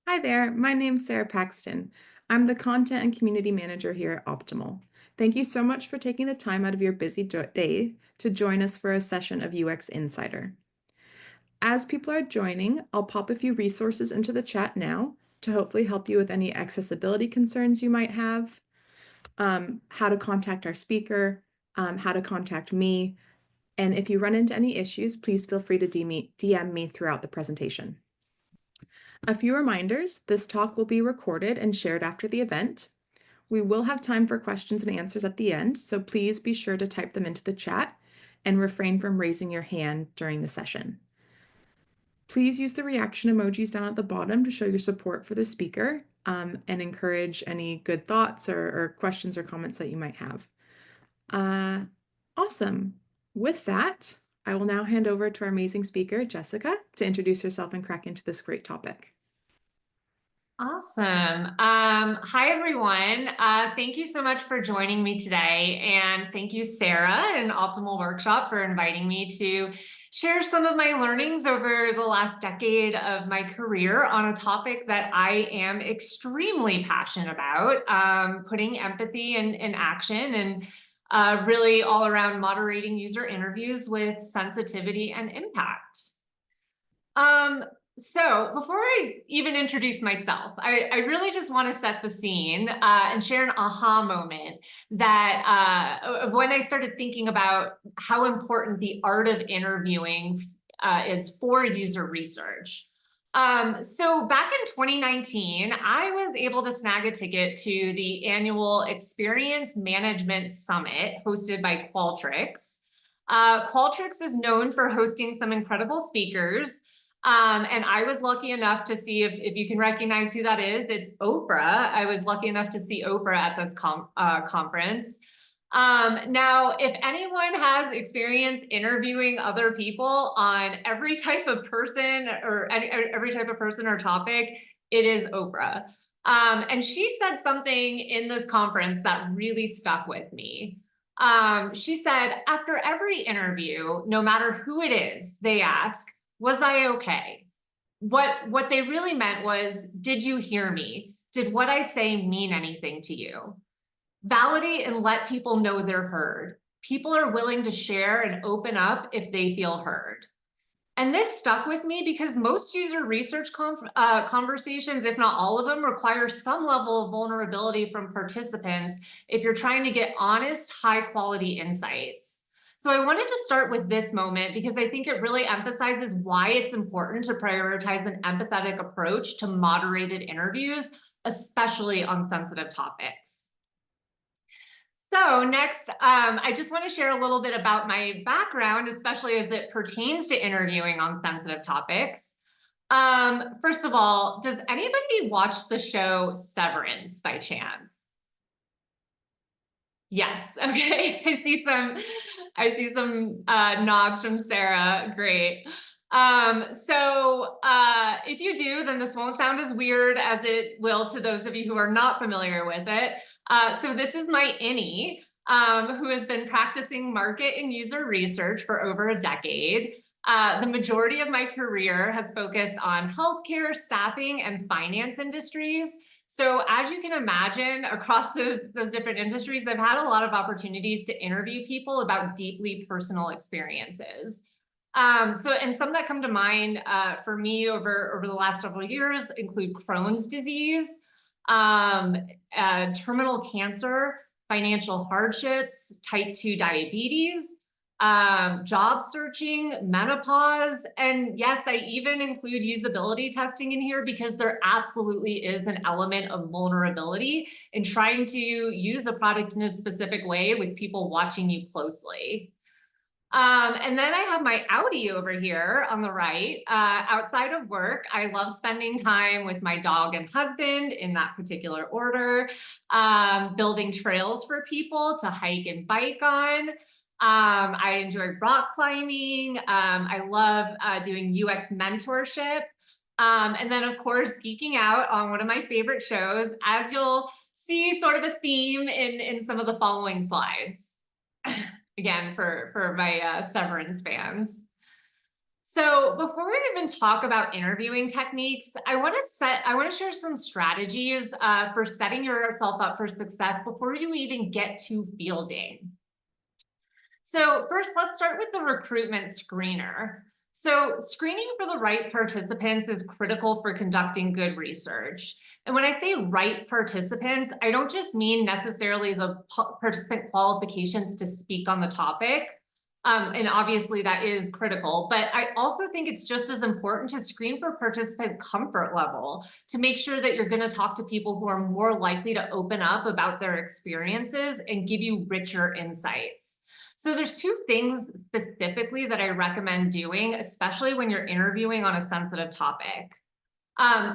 Hi there, my name's Sarah Paxton. I'm the Content and Community Manager here at Optimal. Thank you so much for taking the time out of your busy day to join us for a session of UX Insider. As people are joining, I'll pop a few resources into the chat now to hopefully help you with any accessibility concerns you might have, how to contact our speaker, how to contact me, and if you run into any issues, please feel free to DM me throughout the presentation. A few reminders, this talk will be recorded and shared after the event. We will have time for questions and answers at the end, so please be sure to type them into the chat and refrain from raising your hand during the session. Please use the reaction emojis down at the bottom to show your support for the speaker and encourage any good thoughts or questions or comments that you might have. Awesome. With that, I will now hand over to our amazing speaker, Jessica, to introduce herself and crack into this great topic. Awesome. Hi, everyone. Thank you so much for joining me today. And thank you, Sarah and Optimal Workshop, for inviting me to share some of my learnings over the last decade of my career on a topic that I am extremely passionate about, putting empathy in action and really all around moderating user interviews with sensitivity and impact. So before I even introduce myself, I really just want to set the scene and share an aha moment that of when I started thinking about how important the art of interviewing is for user research. So back in 2019, I was able to snag a ticket to the annual Experience Management Summit hosted by Qualtrics. Qualtrics is known for hosting some incredible speakers. And I was lucky enough to see, if you can recognize who that is, it's Oprah. I was lucky enough to see Oprah at this conference. Now, if anyone has experience interviewing other people on every type of person or every type of person or topic, it is Oprah. And she said something in this conference that really stuck with me. She said, after every interview, no matter who it is, they ask, was I okay? What they really meant was, did you hear me? Did what I say mean anything to you? Validate and let people know they're heard. People are willing to share and open up if they feel heard. And this stuck with me because most user research conversations, if not all of them, require some level of vulnerability from participants if you're trying to get honest, high quality insights. So I wanted to start with this moment because I think it really emphasizes why it's important to prioritize an empathetic approach to moderated interviews, especially on sensitive topics. So next, I just want to share a little bit about my background, especially as it pertains to interviewing on sensitive topics. First of all, does anybody watch the show Severance by chance? Yes. Okay. I see some nods from Sarah. Great. If you do, then this won't sound as weird as it will to those of you who are not familiar with it. So this is my innie, who has been practicing market and user research for over a decade. The majority of my career has focused on healthcare, staffing, and finance industries. So as you can imagine, across those different industries, I've had a lot of opportunities to interview people about deeply personal experiences. And some that come to mind for me over the last several years include Crohn's disease, terminal cancer, financial hardships, type 2 diabetes, job searching, menopause, and yes, I even include usability testing in here because there absolutely is an element of vulnerability in trying to use a product in a specific way with people watching you closely. And then I have my Audi over here on the right. Outside of work, I love spending time with my dog and husband in that particular order, building trails for people to hike and bike on. I enjoy rock climbing. I love doing UX mentorship. And then, of course, geeking out on one of my favorite shows, as you'll see sort of a theme in some of the following slides. Again, for my Severance fans. So before we even talk about interviewing techniques, I want to share some strategies for setting yourself up for success before you even get to fielding. So first, let's start with the recruitment screener. So screening for the right participants is critical for conducting good research. And when I say right participants, I don't just mean necessarily the participant qualifications to speak on the topic. And obviously that is critical, but I also think it's just as important to screen for participant comfort level to make sure that you're going to talk to people who are more likely to open up about their experiences and give you richer insights. So there's two things specifically that I recommend doing, especially when you're interviewing on a sensitive topic.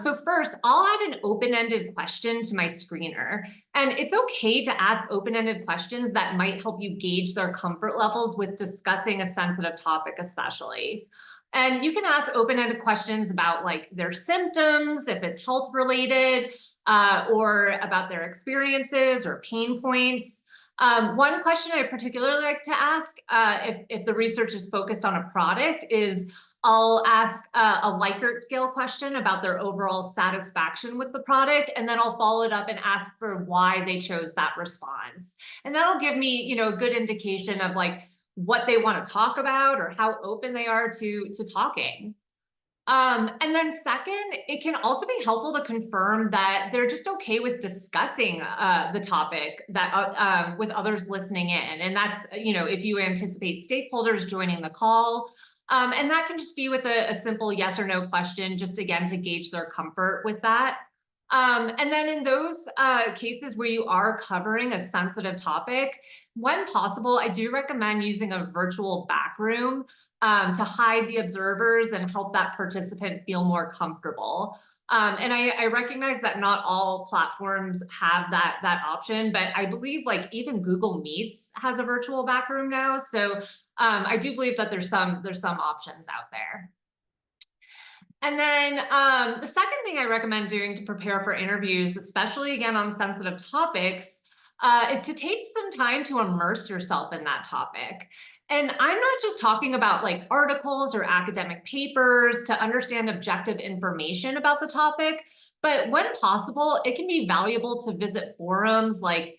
So first, I'll add an open-ended question to my screener. And it's okay to ask open-ended questions that might help you gauge their comfort levels with discussing a sensitive topic, especially. And you can ask open-ended questions about like their symptoms, if it's health related, or about their experiences or pain points. One question I particularly like to ask if the research is focused on a product is I'll ask a Likert scale question about their overall satisfaction with the product, and then I'll follow it up and ask for why they chose that response. And that'll give me, a good indication of like what they want to talk about or how open they are to talking. And then second, it can also be helpful to confirm that they're just okay with discussing the topic that with others listening in. And that's, if you anticipate stakeholders joining the call. And that can just be with a simple yes or no question, just again, to gauge their comfort with that. And then in those cases where you are covering a sensitive topic, when possible, I do recommend using a virtual back room to hide the observers and help that participant feel more comfortable. And I recognize that not all platforms have that option, but I believe like even Google Meets has a virtual back room now. So I do believe that there's some options out there. And then the second thing I recommend doing to prepare for interviews, especially again on sensitive topics, is to take some time to immerse yourself in that topic. And I'm not just talking about like articles or academic papers to understand objective information about the topic, but when possible, it can be valuable to visit forums like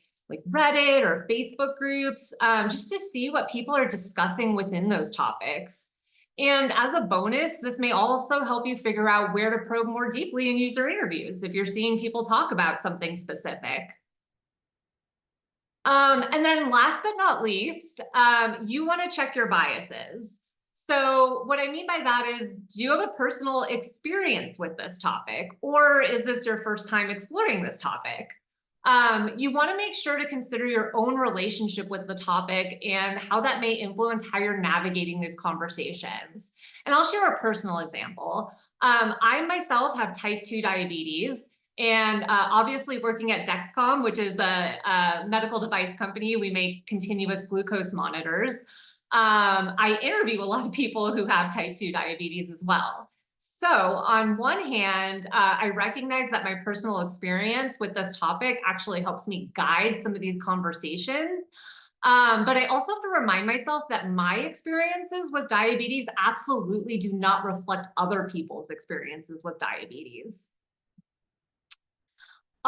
Reddit or Facebook groups, just to see what people are discussing within those topics. And as a bonus, this may also help you figure out where to probe more deeply in user interviews if you're seeing people talk about something specific. And then last but not least, you want to check your biases. So what I mean by that is, do you have a personal experience with this topic, or is this your first time exploring this topic? You want to make sure to consider your own relationship with the topic and how that may influence how you're navigating these conversations. And I'll share a personal example. I myself have type 2 diabetes. And obviously working at Dexcom, which is a medical device company, we make continuous glucose monitors. I interview a lot of people who have type 2 diabetes as well. So on one hand, I recognize that my personal experience with this topic actually helps me guide some of these conversations. But I also have to remind myself that my experiences with diabetes absolutely do not reflect other people's experiences with diabetes.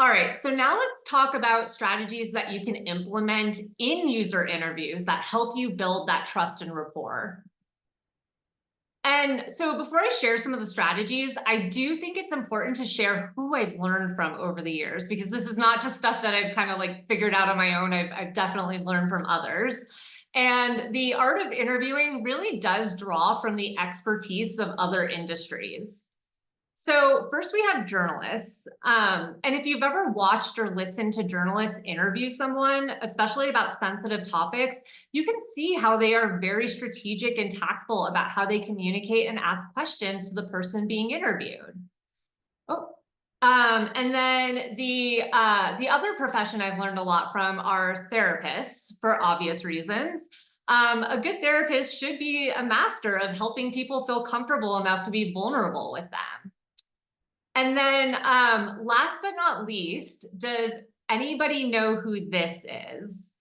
All right, so now let's talk about strategies that you can implement in user interviews that help you build that trust and rapport. And so before I share some of the strategies, I do think it's important to share who I've learned from over the years, because this is not just stuff that I've kind of like figured out on my own. I've definitely learned from others. And the art of interviewing really does draw from the expertise of other industries. So first we have journalists. And if you've ever watched or listened to journalists interview someone, especially about sensitive topics, you can see how they are very strategic and tactful about how they communicate and ask questions to the person being interviewed. Oh, and then the other profession I've learned a lot from are therapists, for obvious reasons. A good therapist should be a master of helping people feel comfortable enough to be vulnerable with them. And then last but not least, does anybody know who this is?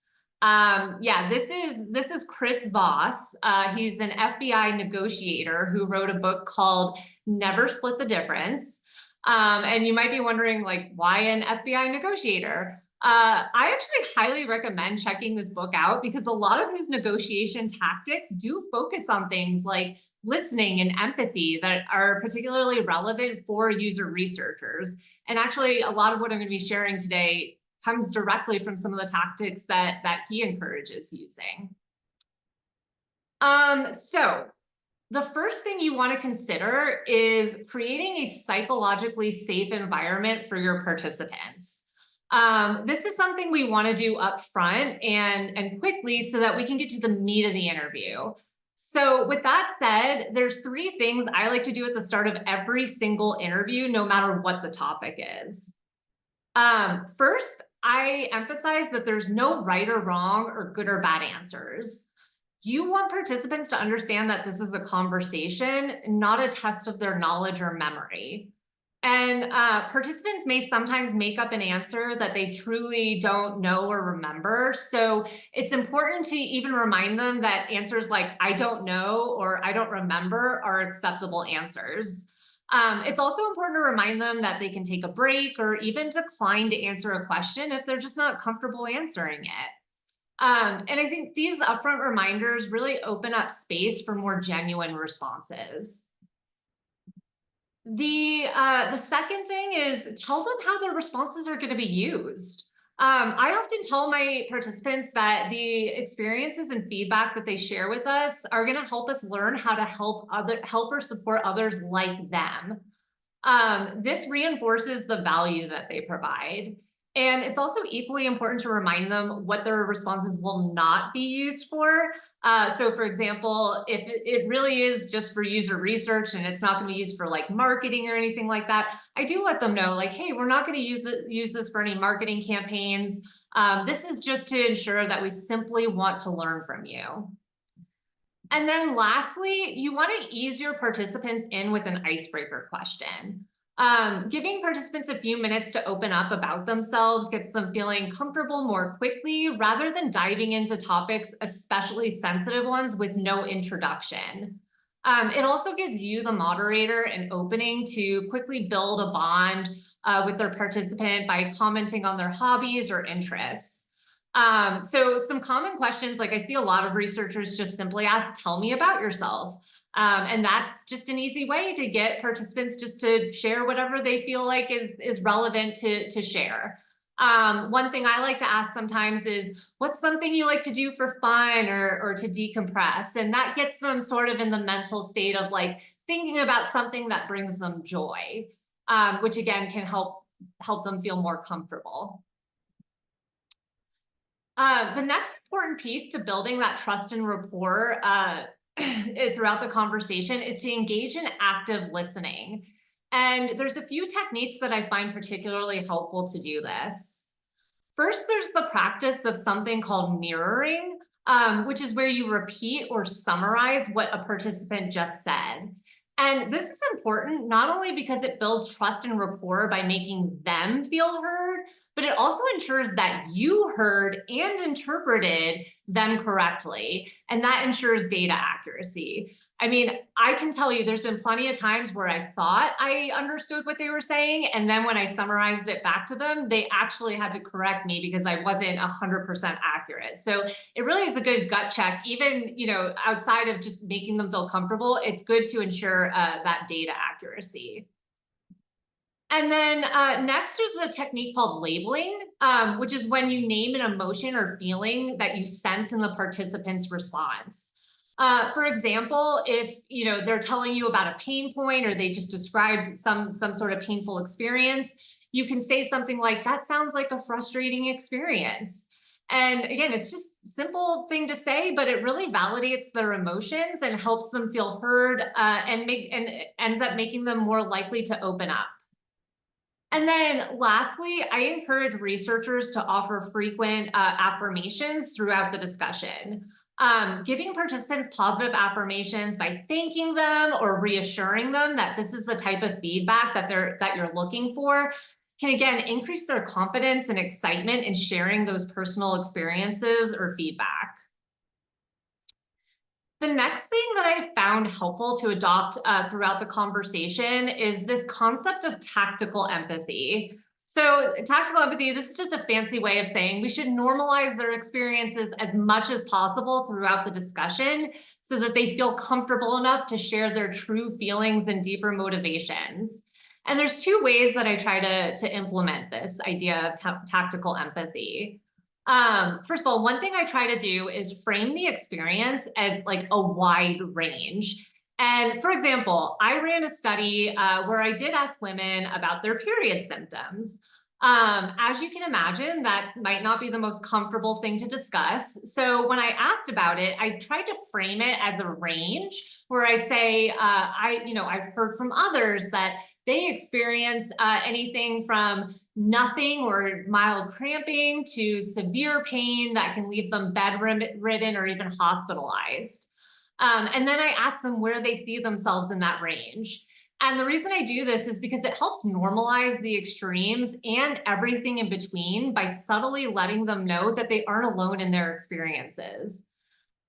Yeah, this is Chris Voss. He's an FBI negotiator who wrote a book called Never Split the Difference. And you might be wondering, like, why an FBI negotiator? I actually highly recommend checking this book out because a lot of his negotiation tactics do focus on things like listening and empathy that are particularly relevant for user researchers. And actually, a lot of what I'm going to be sharing today comes directly from some of the tactics that he encourages using. So the first thing you want to consider is creating a psychologically safe environment for your participants. This is something we want to do up front and quickly so that we can get to the meat of the interview. So with that said, there's three things I like to do at the start of every single interview, no matter what the topic is. First, I emphasize that there's no right or wrong or good or bad answers. You want participants to understand that this is a conversation, not a test of their knowledge or memory. And participants may sometimes make up an answer that they truly don't know or remember. So it's important to even remind them that answers like I don't know or I don't remember are acceptable answers. It's also important to remind them that they can take a break or even decline to answer a question if they're just not comfortable answering it. And I think these upfront reminders really open up space for more genuine responses. The second thing is tell them how their responses are going to be used. I often tell my participants that the experiences and feedback that they share with us are going to help us learn how to help or support others like them. This reinforces the value that they provide. And it's also equally important to remind them what their responses will not be used for. So for example, if it really is just for user research and it's not going to be used for like marketing or anything like that, I do let them know like, hey, we're not going to use this for any marketing campaigns. This is just to ensure that we simply want to learn from you. And then lastly, you want to ease your participants in with an icebreaker question. Giving participants a few minutes to open up about themselves gets them feeling comfortable more quickly rather than diving into topics, especially sensitive ones, with no introduction. It also gives you, the moderator, an opening to quickly build a bond with their participant by commenting on their hobbies or interests. So some common questions, like I see a lot of researchers just simply ask, tell me about yourself. And that's just an easy way to get participants just to share whatever they feel like is relevant to share. One thing I like to ask sometimes is, what's something you like to do for fun or to decompress? And that gets them sort of in the mental state of like thinking about something that brings them joy, which again can help them feel more comfortable. The next important piece to building that trust and rapport throughout the conversation is to engage in active listening. And there's a few techniques that I find particularly helpful to do this. First, there's the practice of something called mirroring, which is where you repeat or summarize what a participant just said. And this is important not only because it builds trust and rapport by making them feel heard, but it also ensures that you heard and interpreted them correctly. And that ensures data accuracy. I mean, I can tell you there's been plenty of times where I thought I understood what they were saying. And then when I summarized it back to them, they actually had to correct me because I wasn't 100% accurate. So it really is a good gut check, even, outside of just making them feel comfortable. It's good to ensure that data accuracy. And then next is the technique called labeling, which is when you name an emotion or feeling that you sense in the participant's response. For example, if they're telling you about a pain point or they just described some sort of painful experience, you can say something like, that sounds like a frustrating experience. And again, it's just a simple thing to say, but it really validates their emotions and helps them feel heard and ends up making them more likely to open up. And then lastly, I encourage researchers to offer frequent affirmations throughout the discussion. Giving participants positive affirmations by thanking them or reassuring them that this is the type of feedback that you're looking for can again increase their confidence and excitement in sharing those personal experiences or feedback. The next thing that I found helpful to adopt throughout the conversation is this concept of tactical empathy. So, tactical empathy, this is just a fancy way of saying we should normalize their experiences as much as possible throughout the discussion so that they feel comfortable enough to share their true feelings and deeper motivations. And there's two ways that I try to implement this idea of tactical empathy. First of all, one thing I try to do is frame the experience as like a wide range. And for example, I ran a study where I did ask women about their period symptoms. As you can imagine, that might not be the most comfortable thing to discuss. So when I asked about it, I tried to frame it as a range where I say, I've heard from others that they experience anything from nothing or mild cramping to severe pain that can leave them bedridden or even hospitalized. And then I ask them where they see themselves in that range. And the reason I do this is because it helps normalize the extremes and everything in between by subtly letting them know that they aren't alone in their experiences.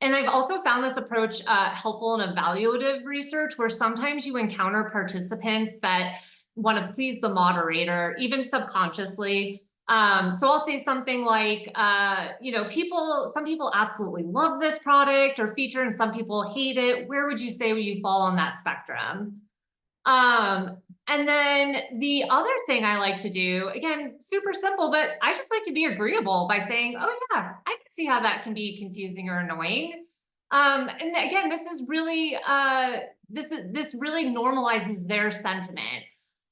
And I've also found this approach helpful in evaluative research, where sometimes you encounter participants that want to please the moderator, even subconsciously. So I'll say something like, some people absolutely love this product or feature, and some people hate it. Where would you say you fall on that spectrum? And then the other thing I like to do, again, super simple, but I just like to be agreeable by saying, oh yeah, I can see how that can be confusing or annoying. And again, this really normalizes their sentiment.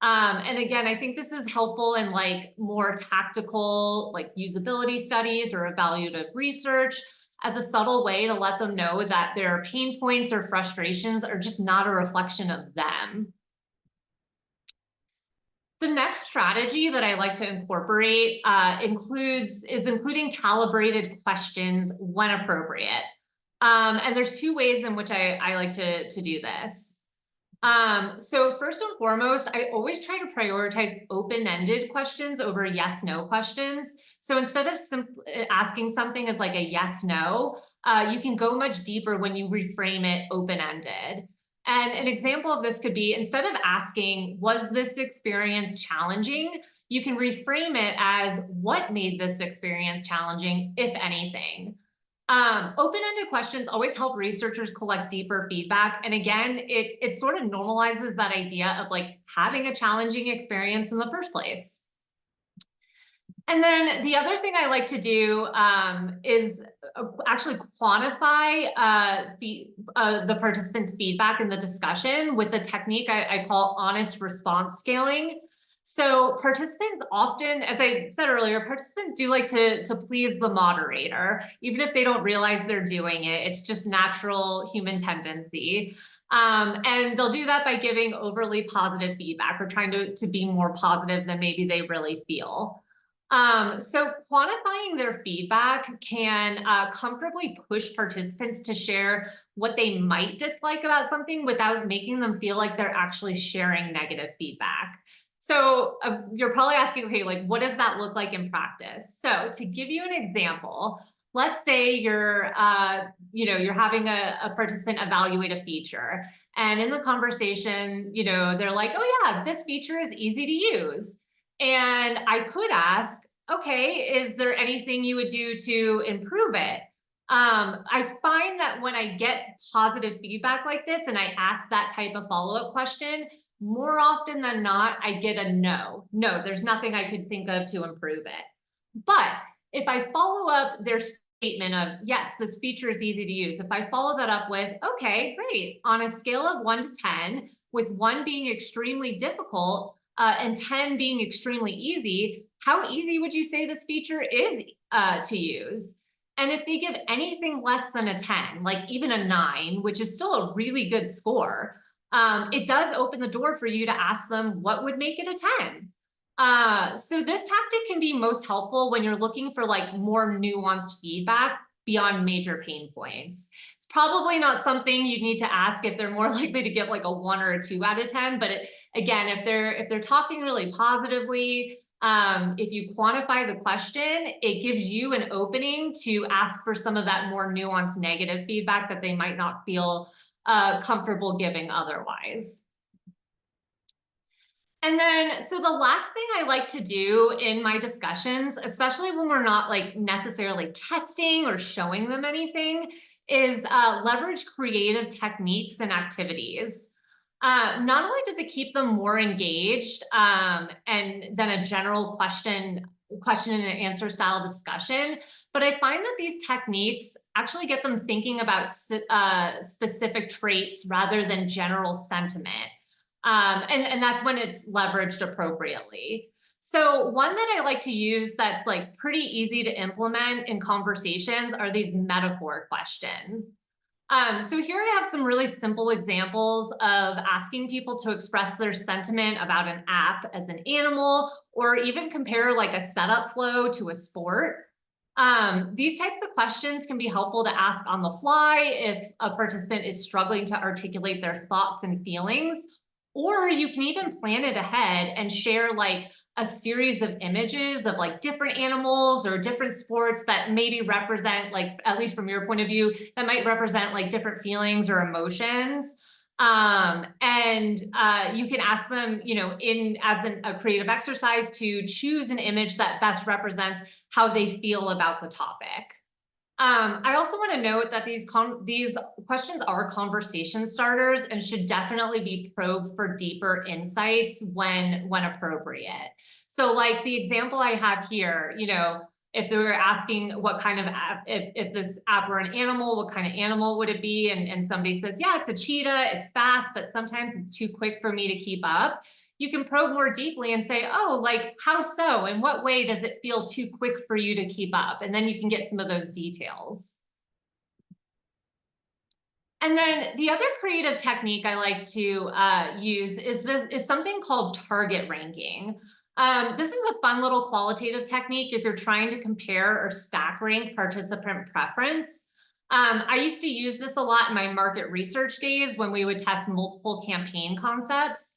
And again, I think this is helpful in like more tactical, like usability studies or evaluative research as a subtle way to let them know that their pain points or frustrations are just not a reflection of them. The next strategy that I like to incorporate including calibrated questions when appropriate. And there's two ways in which I like to do this. So first and foremost, I always try to prioritize open-ended questions over yes/no questions. So instead of asking something as like a yes/no, you can go much deeper when you reframe it open-ended. And an example of this could be, instead of asking, was this experience challenging? You can reframe it as, what made this experience challenging, if anything? Open-ended questions always help researchers collect deeper feedback. And again, it sort of normalizes that idea of like having a challenging experience in the first place. And then the other thing I like to do is actually quantify the participants' feedback in the discussion with a technique I call honest response scaling. So participants often, as I said earlier, participants do like to please the moderator, even if they don't realize they're doing it. It's just natural human tendency. And they'll do that by giving overly positive feedback or trying to be more positive than maybe they really feel. So quantifying their feedback can comfortably push participants to share what they might dislike about something without making them feel like they're actually sharing negative feedback. So you're probably asking, okay, like what does that look like in practice? So to give you an example, let's say you're having a participant evaluate a feature, and in the conversation, they're like, oh yeah, this feature is easy to use. And I could ask, okay, is there anything you would do to improve it? I find that when I get positive feedback like this and I ask that type of follow-up question, more often than not, I get a no. No, there's nothing I could think of to improve it. But if I follow up their statement of, yes, this feature is easy to use, if I follow that up with, okay, great, on a scale of 1 to 10, with 1 being extremely difficult, and 10 being extremely easy, how easy would you say this feature is to use? And if they give anything less than a 10, like even a 9, which is still a really good score, it does open the door for you to ask them what would make it a 10. So this tactic can be most helpful when you're looking for like more nuanced feedback beyond major pain points. It's probably not something you need to ask if they're more likely to get like a 1 or a 2 out of 10. But again, if they're talking really positively, if you quantify the question, it gives you an opening to ask for some of that more nuanced negative feedback that they might not feel comfortable giving otherwise. And then, so the last thing I like to do in my discussions, especially when we're not like necessarily testing or showing them anything, is leverage creative techniques and activities. Not only does it keep them more engaged and than a general question and answer style discussion, but I find that these techniques actually get them thinking about specific traits rather than general sentiment. And that's when it's leveraged appropriately. So one that I like to use that's like pretty easy to implement in conversations are these metaphor questions. So here I have some really simple examples of asking people to express their sentiment about an app as an animal, or even compare like a setup flow to a sport. These types of questions can be helpful to ask on the fly if a participant is struggling to articulate their thoughts and feelings, or you can even plan it ahead and share like a series of images of like different animals or different sports that maybe represent, like, at least from your point of view, that might represent like different feelings or emotions. And you can ask them, you know, a creative exercise to choose an image that best represents how they feel about the topic. I also want to note that these questions are conversation starters and should definitely be probed for deeper insights when appropriate. So like the example I have here, you know, if they were asking what kind of app, if this app were an animal, what kind of animal would it be? And somebody says, yeah, it's a cheetah, it's fast, but sometimes it's too quick for me to keep up. You can probe more deeply and say, oh, like, how so? In what way does it feel too quick for you to keep up? And then you can get some of those details. And then the other creative technique I like to use is something called target ranking. This is a fun little qualitative technique if you're trying to compare or stack rank participant preference. I used to use this a lot in my market research days when we would test multiple campaign concepts.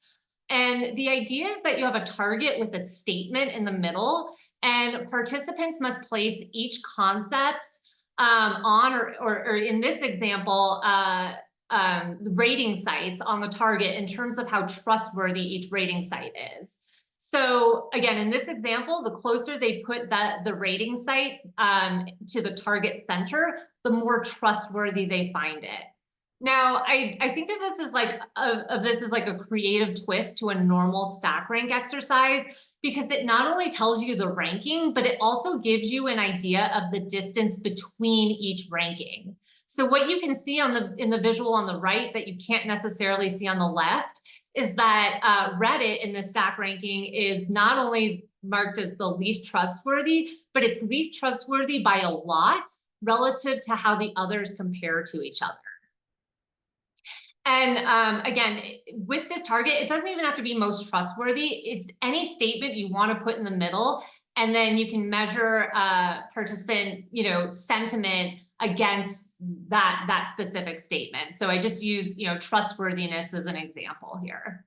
And the idea is that you have a target with a statement in the middle, and participants must place each concept on, or in this example, rating sites on the target in terms of how trustworthy each rating site is. So again, in this example, the closer they put the rating site to the target center, the more trustworthy they find it. Now, I think of this as like a creative twist to a normal stack rank exercise, because it not only tells you the ranking, but it also gives you an idea of the distance between each ranking. So what you can see in the visual on the right that you can't necessarily see on the left is that Reddit in the stack ranking is not only marked as the least trustworthy, but it's least trustworthy by a lot relative to how the others compare to each other. And again, with this target, it doesn't even have to be most trustworthy. It's any statement you want to put in the middle, and then you can measure participant, you know, sentiment against that specific statement. So I just use, you know, trustworthiness as an example here.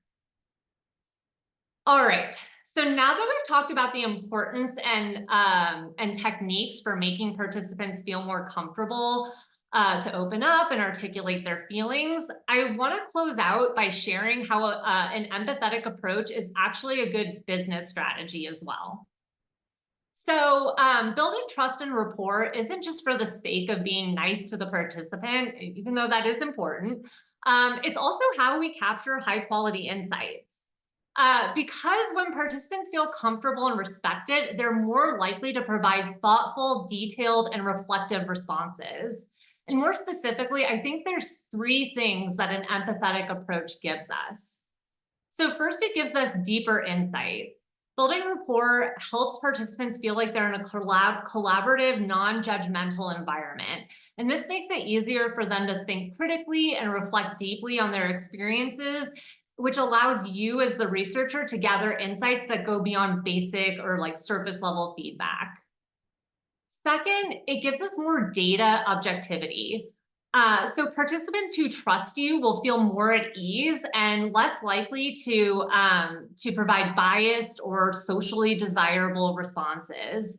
All right. So now that we've talked about the importance and techniques for making participants feel more comfortable to open up and articulate their feelings, I want to close out by sharing how an empathetic approach is actually a good business strategy as well. So building trust and rapport isn't just for the sake of being nice to the participant, even though that is important. It's also how we capture high quality insights. Because when participants feel comfortable and respected, they're more likely to provide thoughtful, detailed, and reflective responses. And more specifically, I think there's 3 things that an empathetic approach gives us. So first, it gives us deeper insight. Building rapport helps participants feel like they're in a collaborative, non-judgmental environment. And this makes it easier for them to think critically and reflect deeply on their experiences, which allows you as the researcher to gather insights that go beyond basic or like surface level feedback. Second, it gives us more data objectivity. So participants who trust you will feel more at ease and less likely to provide biased or socially desirable responses.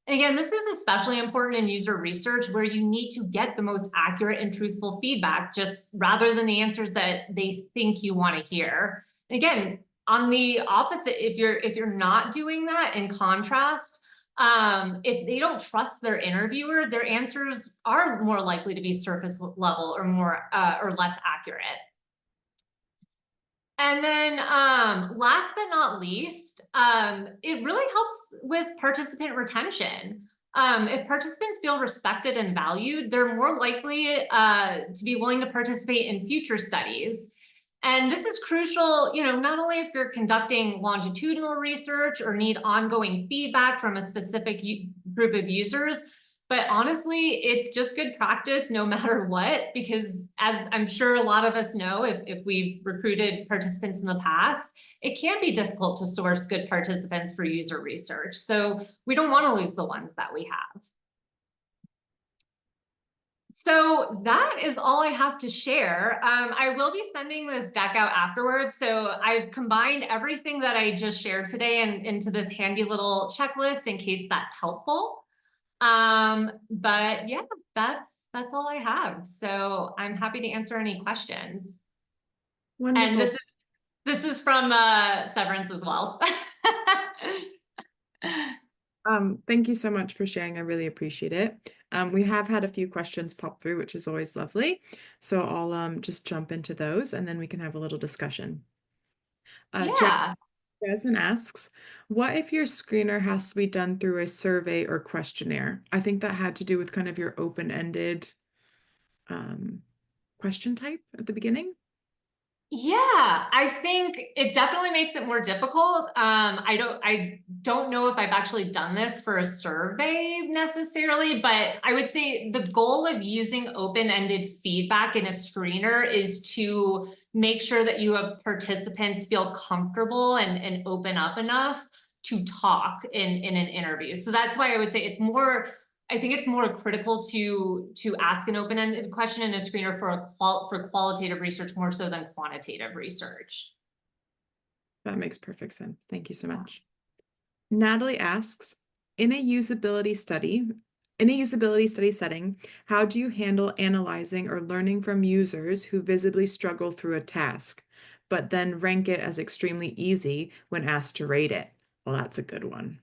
And again, this is especially important in user research where you need to get the most accurate and truthful feedback, just rather than the answers that they think you want to hear. And again, on the opposite, if you're not doing that, in contrast, if they don't trust their interviewer, their answers are more likely to be surface level or more or less accurate. And then last but not least, it really helps with participant retention. If participants feel respected and valued, they're more likely to be willing to participate in future studies. And this is crucial, not only if you're conducting longitudinal research or need ongoing feedback from a specific group of users, but honestly, it's just good practice no matter what, because as I'm sure a lot of us know, if we've recruited participants in the past, it can be difficult to source good participants for user research. So we don't want to lose the ones that we have. So that is all I have to share. I will be sending this deck out afterwards. So I've combined everything that I just shared today into this handy little checklist in case that's helpful. But yeah, that's all I have. So I'm happy to answer any questions. And Wonderful. this is from Severance as well. Thank you so much for sharing. I really appreciate it. We have had a few questions pop through, which is always lovely. So I'll just jump into those and then we can have a little discussion. Yeah. Jasmine asks, what if your screener has to be done through a survey or questionnaire? I think that had to do with kind of your open-ended um, question type at the beginning. Yeah, I think it definitely makes it more difficult. I don't know if I've actually done this for a survey necessarily, but I would say the goal of using open-ended feedback in a screener is to make sure that you have participants feel comfortable and open up enough to talk in an interview. So that's why I would say I think it's more critical to ask an open-ended question in a screener for qualitative research more so than quantitative research. That makes perfect sense. Thank you so much. Natalie asks, in a usability study, setting, how do you handle analyzing or learning from users who visibly struggle through a task, but then rank it as extremely easy when asked to rate it? Well, that's a good one.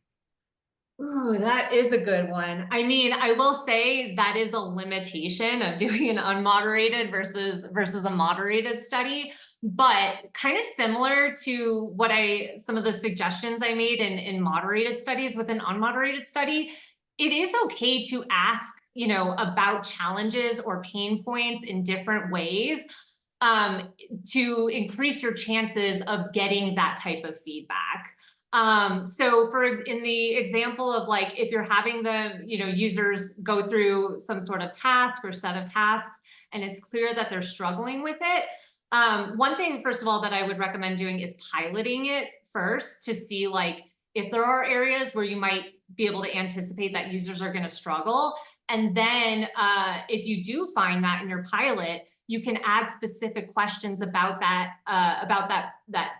Ooh, that is a good one. I mean, I will say that is a limitation of doing an unmoderated versus a moderated study, but kind of similar to some of the suggestions I made in moderated studies. With an unmoderated study, it is okay to ask, about challenges or pain points in different ways um, to increase your chances of getting that type of feedback. So in the example of like, if you're having the, users go through some sort of task or set of tasks, and it's clear that they're struggling with it, one thing, first of all, that I would recommend doing is piloting it first to see like if there are areas where you might be able to anticipate that users are going to struggle. And then if you do find that in your pilot, you can add specific questions about that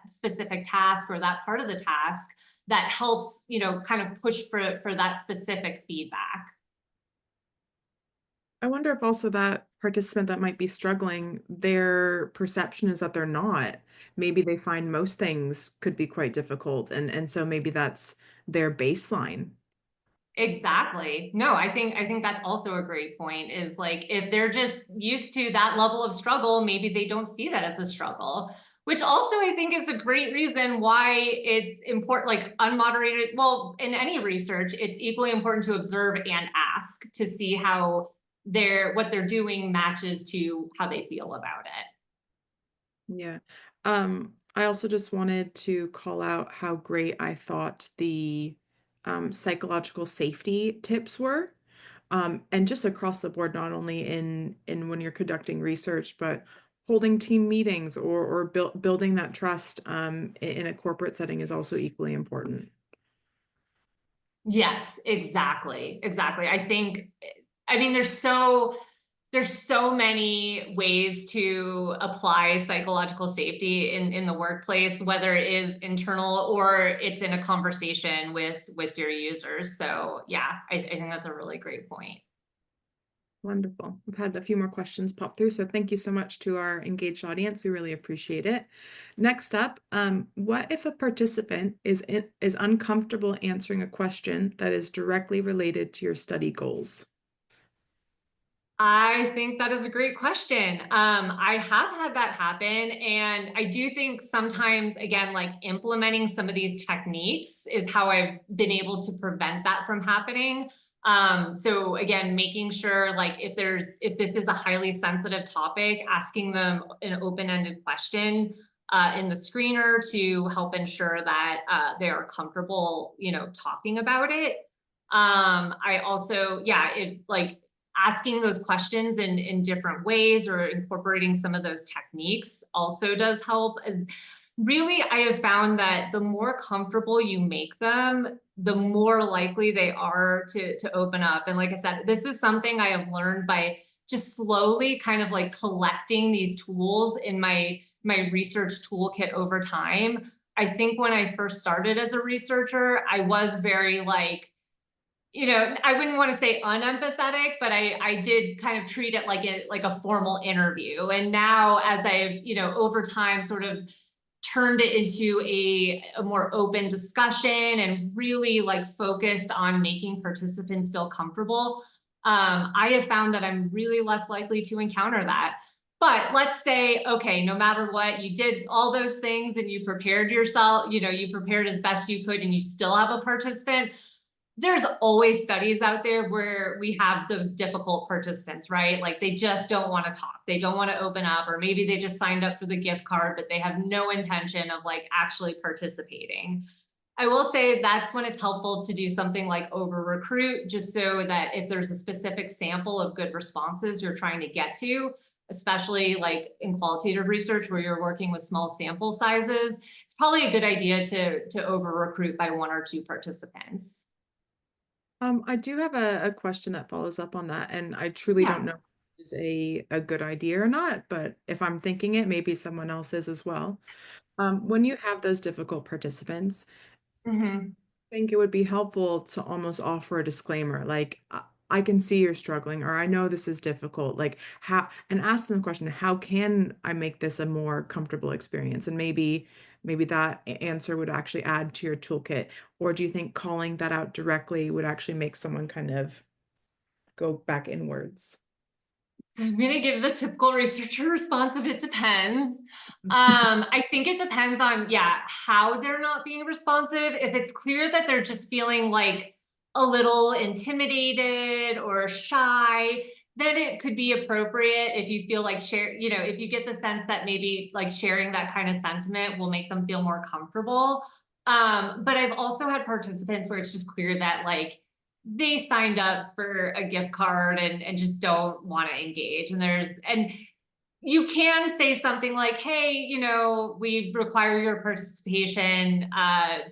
specific task or that part of the task that helps, kind of push for that specific feedback. I wonder if also that participant that might be struggling, their perception is that they're not. Maybe they find most things could be quite difficult, and so maybe that's their baseline. Exactly. No, I think that's also a great point, is like if they're just used to that level of struggle, maybe they don't see that as a struggle, which also I think is a great reason why it's important, like unmoderated, well, in any research, it's equally important to observe and ask to see how what they're doing matches to how they feel about it. Yeah. I also just wanted to call out how great I thought the psychological safety tips were. And just across the board, not only in when you're conducting research, but holding team meetings or building that trust in a corporate setting is also equally important. Yes, exactly. Exactly. I mean, There's so many ways to apply psychological safety in the workplace, whether it is internal or it's in a conversation with your users. So yeah, I think that's a really great point. Wonderful. We've had a few more questions pop through, so thank you so much to our engaged audience. We really appreciate it. Next up, what if a participant is uncomfortable answering a question that is directly related to your study goals? I think that is a great question. I have had that happen, and I do think sometimes, again, like implementing some of these techniques is how I've been able to prevent that from happening. So again, making sure like if this is a highly sensitive topic, asking them an open-ended question in the screener to help ensure that they are comfortable, talking about it. I also, yeah, it like asking those questions in different ways or incorporating some of those techniques also does help. Really, I have found that the more comfortable you make them, the more likely they are to open up. And like I said, this is something I have learned by just slowly kind of like collecting these tools in my research toolkit over time. I think when I first started as a researcher, I was very like, I wouldn't want to say unempathetic, but I did kind of treat it like a formal interview. And now as I've, over time sort of turned it into a more open discussion and really like focused on making participants feel comfortable, I have found that I'm really less likely to encounter that. But let's say, okay, no matter what, you did all those things and you prepared yourself, you prepared as best you could and you still have a participant. There's always studies out there where we have those difficult participants, right? Like they just don't want to talk. They don't want to open up, or maybe they just signed up for the gift card, but they have no intention of like actually participating. I will say that's when it's helpful to do something like over recruit, just so that if there's a specific sample of good responses you're trying to get to, especially like in qualitative research where you're working with small sample sizes, it's probably a good idea to over recruit by one or two participants. I do have a question that follows up on that, and I truly don't Yeah. know if this is a good idea or not, but if I'm thinking it, maybe someone else is as well. When you have those difficult participants, Mhm. I think it would be helpful to almost offer a disclaimer, like I can see you're struggling, or I know this is difficult. Like how, and ask them the question, how can I make this a more comfortable experience? And maybe that answer would actually add to your toolkit. Or do you think calling that out directly would actually make someone kind of go back inwards? So I'm gonna give the typical researcher response of it depends. I think it depends on, yeah, how they're not being responsive. If it's clear that they're just feeling like a little intimidated or shy, then it could be appropriate if you feel like if you get the sense that maybe like sharing that kind of sentiment will make them feel more comfortable. But I've also had participants where it's just clear that like they signed up for a gift card and just don't want to engage. And you can say something like, hey, we require your participation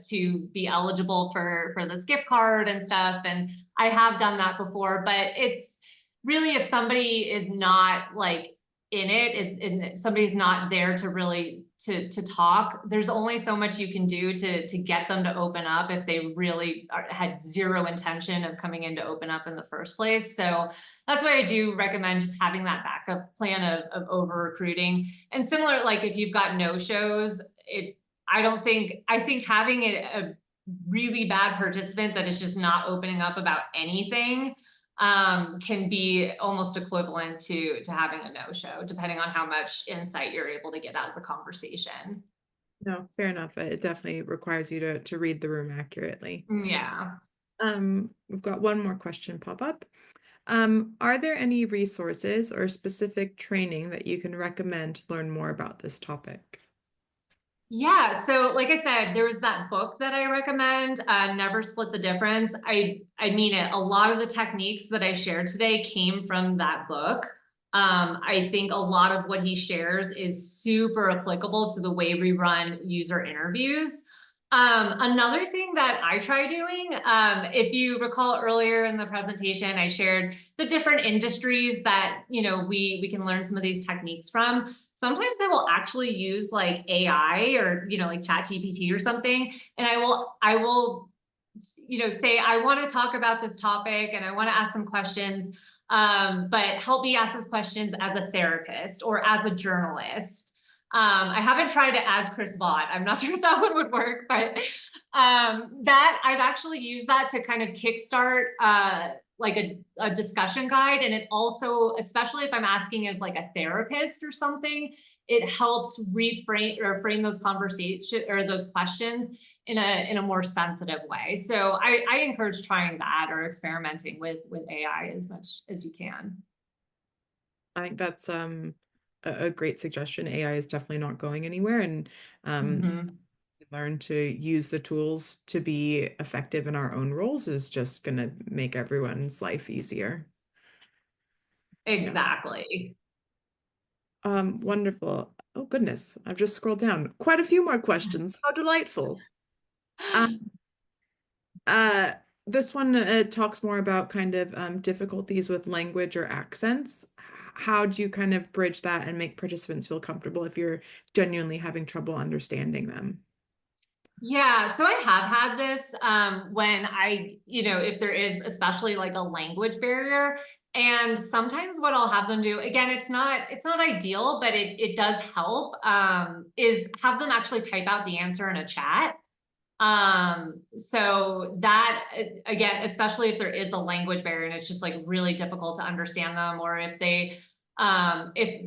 to be eligible for this gift card and stuff. And I have done that before, but it's really if somebody is not like in it, is and somebody's not there to really to talk, there's only so much you can do to get them to open up if they really had zero intention of coming in to open up in the first place. So that's why I do recommend just having that backup plan of over recruiting. And similar, like if you've got no shows, I think having a really bad participant that is just not opening up about anything can be almost equivalent to having a no-show, depending on how much insight you're able to get out of the conversation. No, fair enough. It definitely requires you to read the room accurately. Yeah. We've got one more question pop up. Are there any resources or specific training that you can recommend to learn more about this topic? Yeah, so like I said, there was that book that I recommend, Never Split the Difference. I mean it. A lot of the techniques that I shared today came from that book. I think a lot of what he shares is super applicable to the way we run user interviews. Another thing that I try doing, if you recall earlier in the presentation, I shared the different industries that, we can learn some of these techniques from. Sometimes I will actually use like AI or, like ChatGPT or something, and I will say, I want to talk about this topic and I want to ask some questions, but help me ask those questions as a therapist or as a journalist. I haven't tried it as Chris Vaught. I'm not sure if that one would work, but that I've actually used that to kind of kickstart like a discussion guide. And it also, especially if I'm asking as like a therapist or something, it helps reframe or frame those conversations or those questions in a more sensitive way. So I encourage trying that or experimenting with AI as much as you can. I think that's a great suggestion. AI is definitely not going anywhere, and Mhm. learn to use the tools to be effective in our own roles is just going to make everyone's life easier. Yeah. Exactly. Wonderful. Oh goodness, I've just scrolled down. Quite a few more questions. How delightful. Um, uh, this one talks more about kind of difficulties with language or accents. How do you kind of bridge that and make participants feel comfortable if you're genuinely having trouble understanding them? Yeah, so I have had this when if there is especially like a language barrier, and sometimes what I'll have them do, again, it's not ideal, but it does help, is have them actually type out the answer in a chat. So that again, especially if there is a language barrier and it's just like really difficult to understand them, or if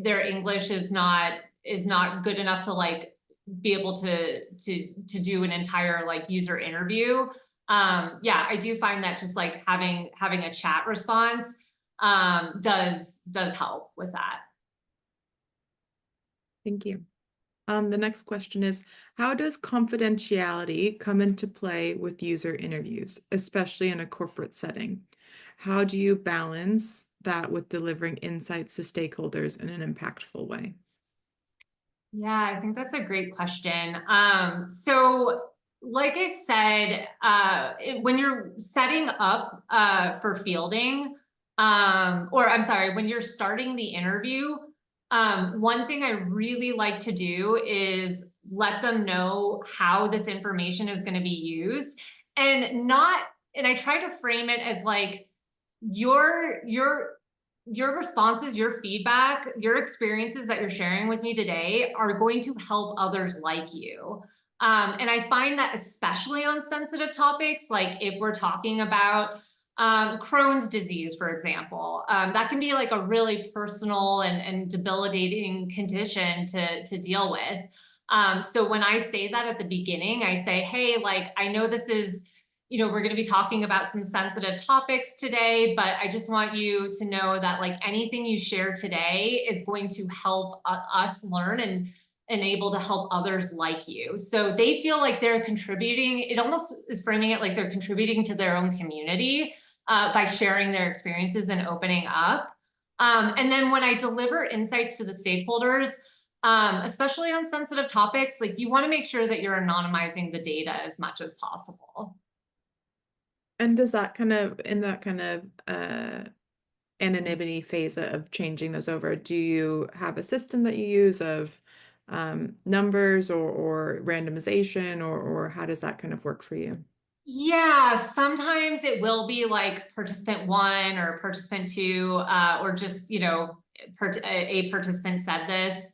their English is not good enough to like be able to do an entire like user interview. Yeah, I do find that just like having a chat response does help with that. Thank you. The next question is, how does confidentiality come into play with user interviews, especially in a corporate setting? How do you balance that with delivering insights to stakeholders in an impactful way? Yeah, I think that's a great question. So like I said, when you're setting up for fielding, or I'm sorry, when you're starting the interview, one thing I really like to do is let them know how this information is going to be used, and not, and I try to frame it as like your responses, your feedback, your experiences that you're sharing with me today are going to help others like you. And I find that especially on sensitive topics, like if we're talking about Crohn's disease, for example, that can be like a really personal and debilitating condition to deal with. So when I say that at the beginning, I say, hey, like, I know this is, we're going to be talking about some sensitive topics today, but I just want you to know that like anything you share today is going to help us learn and able to help others like you. So they feel like they're contributing. It almost is framing it like they're contributing to their own community by sharing their experiences and opening up. And then when I deliver insights to the stakeholders, especially on sensitive topics, like you want to make sure that you're anonymizing the data as much as possible. And does that kind of, in that kind of anonymity phase of changing those over, do you have a system that you use of numbers or randomization, or how does that kind of work for you? Yeah, sometimes it will be like participant one or participant two, or just, a participant said this.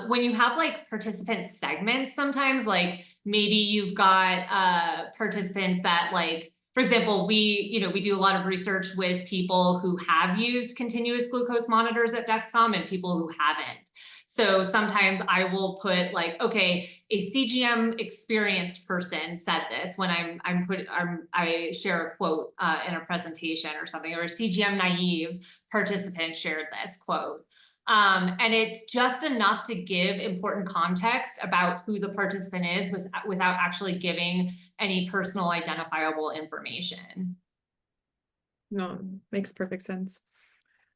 When you have like participant segments, sometimes like maybe you've got participants that like, for example, we do a lot of research with people who have used continuous glucose monitors at Dexcom and people who haven't. So sometimes I will put like, okay, a CGM experienced person said this when I share a quote in a presentation or something, or a CGM naive participant shared this quote. And it's just enough to give important context about who the participant is without actually giving any personal identifiable information. No, makes perfect sense.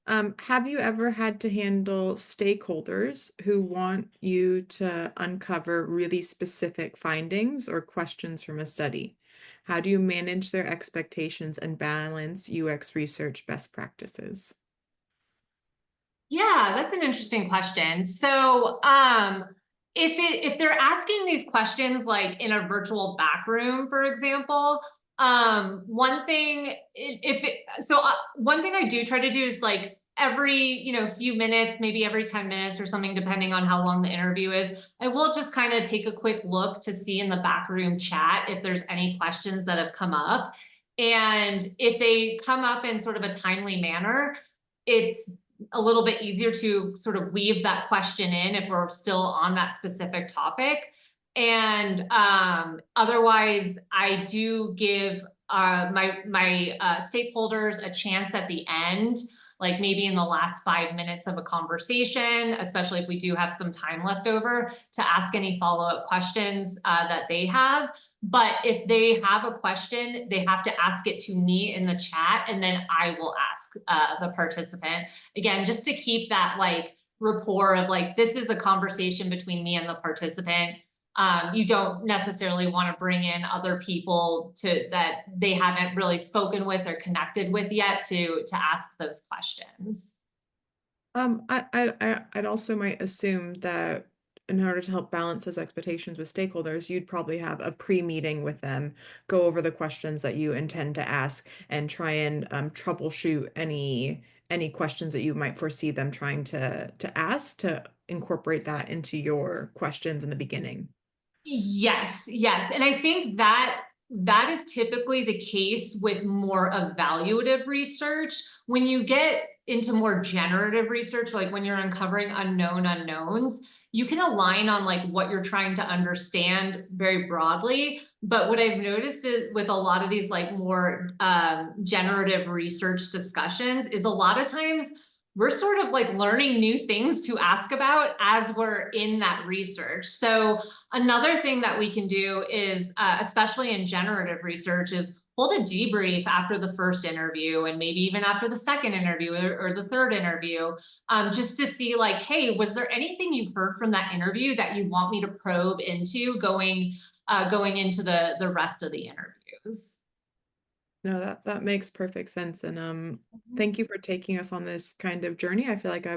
Have you ever had to handle stakeholders who want you to uncover really specific findings or questions from a study? How do you manage their expectations and balance UX research best practices? Yeah, that's an interesting question. So, if they're asking these questions like in a virtual back room, for example, one thing if it, so one thing I do try to do is like every few minutes, maybe every 10 minutes or something, depending on how long the interview is, I will just kind of take a quick look to see in the back room chat if there's any questions that have come up. And if they come up in sort of a timely manner, it's a little bit easier to sort of weave that question in if we're still on that specific topic. And otherwise, I do give my stakeholders a chance at the end, like maybe in the last 5 minutes of a conversation, especially if we do have some time left over, to ask any follow-up questions that they have. But if they have a question, they have to ask it to me in the chat, and then I will ask the participant again, just to keep that like rapport of like, this is a conversation between me and the participant. You don't necessarily want to bring in other people that they haven't really spoken with or connected with yet to ask those questions. I'd also might assume that in order to help balance those expectations with stakeholders, you'd probably have a pre-meeting with them, go over the questions that you intend to ask, and try and troubleshoot any questions that you might foresee them trying to ask to incorporate that into your questions in the beginning. Yes, yes. And I think that that is typically the case with more evaluative research. When you get into more generative research, like when you're uncovering unknown unknowns, you can align on like what you're trying to understand very broadly. But what I've noticed is with a lot of these like more generative research discussions is a lot of times we're sort of like learning new things to ask about as we're in that research. So another thing that we can do is, especially in generative research, is hold a debrief after the first interview and maybe even after the second interview or the third interview, just to see like, hey, was there anything you heard from that interview that you want me to probe into going into the rest of the interviews? No, that makes perfect sense. And thank you for taking us on this kind of journey. I feel like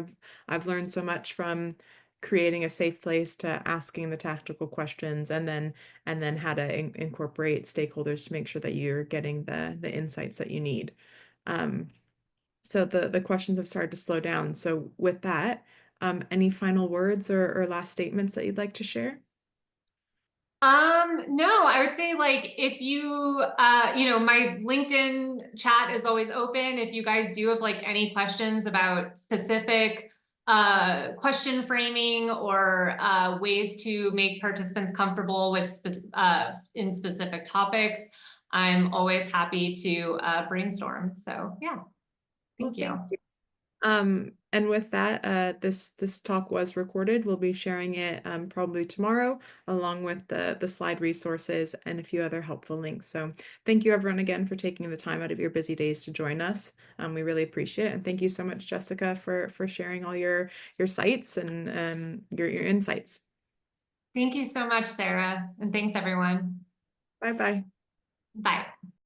I've learned so much from creating a safe place to asking the tactical questions and then how to incorporate stakeholders to make sure that you're getting the insights that you need. Um, so the questions have started to slow down. So with that, any final words or last statements that you'd like to share? No, I would say like if you my LinkedIn chat is always open. If you guys do have like any questions about specific question framing or ways to make participants comfortable with in specific topics, I'm always happy to brainstorm. So yeah, Well, thank you. thank you. And with that, this talk was recorded. We'll be sharing it probably tomorrow, along with the slide resources and a few other helpful links. So thank you everyone again for taking the time out of your busy days to join us. We really appreciate it. And thank you so much, Jessica, for sharing all your sites and your insights. Thank you so much, Sarah, and thanks everyone. Bye bye. Bye.